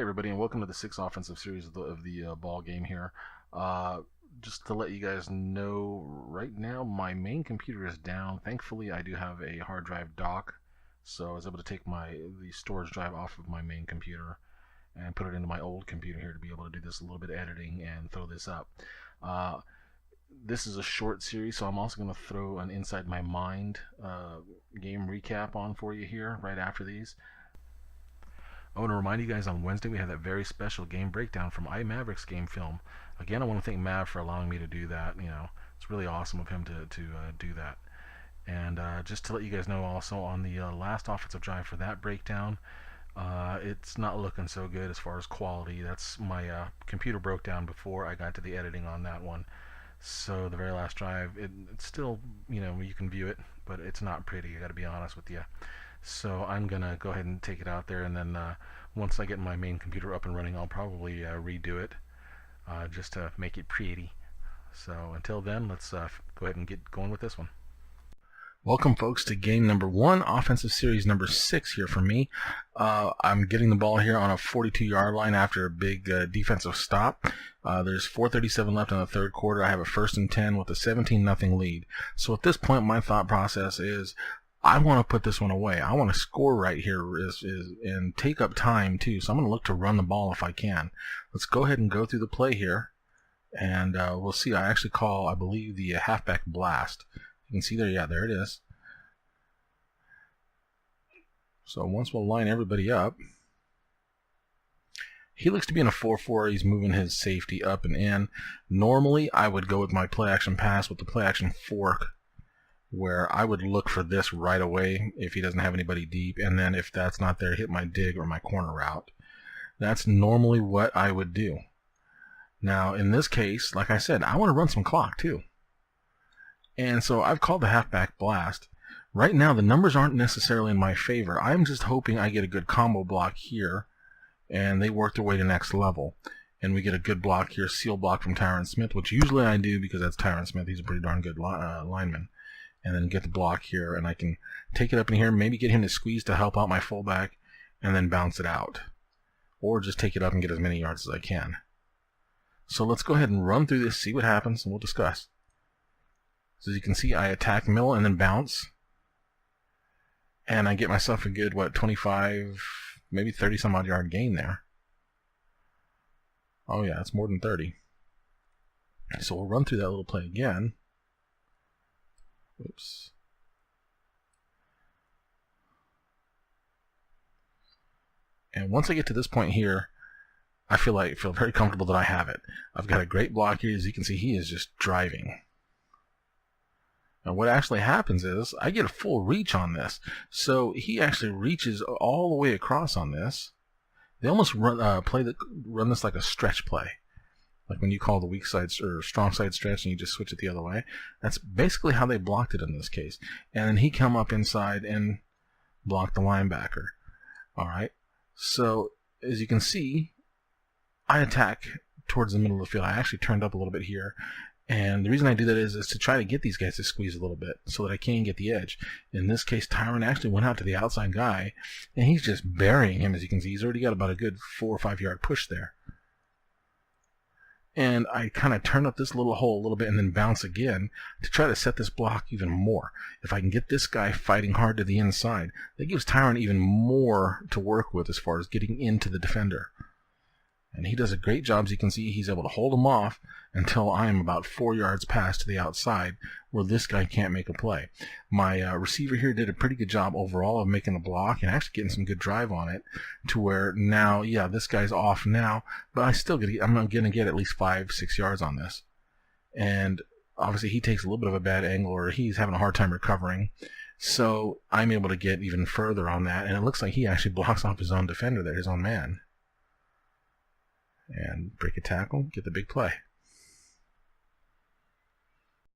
everybody, and welcome to the sixth offensive series of the ball game here. Just to let you guys know, right now my main computer is down. Thankfully, I do have a hard drive dock, so I was able to take the storage drive off of my main computer and put it into my old computer here to be able to do this a little bit of editing and throw this up. This is a short series, so I'm also going to throw an Inside My Mind game recap on for you here right after these. I want to remind you guys, on Wednesday we had that very special game breakdown from iMaverick's game film. Again, I want to thank Mav for allowing me to do that. You know, it's really awesome of him to do that. And just to let you guys know, also on the last offensive drive for that breakdown, it's not looking so good as far as quality. That's my computer broke down before I got to the editing on that one. So the very last drive, it's still, you know, you can view it, but it's not pretty. I got to be honest with you. So I'm gonna go ahead and take it out there, and then once I get my main computer up and running, I'll probably redo it just to make it pretty. So until then, let's go ahead and get going with this one. Welcome, folks, to game number 1, offensive series number 6 here for me. I'm getting the ball here on a 42-yard line after a big defensive stop. There's 4:37 left in the third quarter. I have a 1st and 10 with a 17-0 lead. So at this point, my thought process is, I want to put this one away. I want to score right here and take up time too. So I'm going to look to run the ball if I can. Let's go ahead and go through the play here, and we'll see. I actually call, I believe, the halfback blast. You can see there, yeah, there it is. So once we'll line everybody up, he looks to be in a 4-4. He's moving his safety up and in. Normally, I would go with my play action pass with the play action fork, where I would look for this right away if he doesn't have anybody deep, and then if that's not there, hit my dig or my corner route. That's normally what I would do. Now, in this case, like I said, I want to run some clock too. And so I've called the halfback blast. Right now, the numbers aren't necessarily in my favor. I'm just hoping I get a good combo block here, and they work their way to next level. And we get a good block here, seal block from Tyron Smith, which usually I do because that's Tyron Smith. He's a pretty darn good lineman. And then get the block here, and I can take it up in here, maybe get him to squeeze to help out my fullback, and then bounce it out. Or just take it up and get as many yards as I can. So let's go ahead and run through this, see what happens, and we'll discuss. So as you can see, I attack middle and then bounce. And I get myself a good, 25, maybe 30 some odd yard gain there. Oh yeah, it's more than 30. So we'll run through that little play again. Oops. And once I get to this point here, I feel very comfortable that I have it. I've got a great block here. As you can see, he is just driving. And what actually happens is I get a full reach on this. So he actually reaches all the way across on this. They almost run this like a stretch play. Like when you call the weak side or strong side stretch and you just switch it the other way. That's basically how they blocked it in this case. And then he come up inside and block the linebacker. All right. So as you can see, I attack towards the middle of the field. I actually turned up a little bit here. And the reason I do that is to try to get these guys to squeeze a little bit so that I can get the edge. In this case, Tyron actually went out to the outside guy, and he's just burying him. As you can see, he's already got about a good 4 or 5 yard push there. And I kind of turn up this little hole a little bit and then bounce again to try to set this block even more. If I can get this guy fighting hard to the inside, that gives Tyron even more to work with as far as getting into the defender. And he does a great job. As you can see, he's able to hold him off until I'm about 4 yards past to the outside where this guy can't make a play. My receiver here did a pretty good job overall of making a block and actually getting some good drive on it to where now, yeah, this guy's off now, but I'm going to get at least 5-6 yards on this. And obviously he takes a little bit of a bad angle, or he's having a hard time recovering. So I'm able to get even further on that, and it looks like he actually blocks off his own defender there, his own man. And break a tackle, get the big play.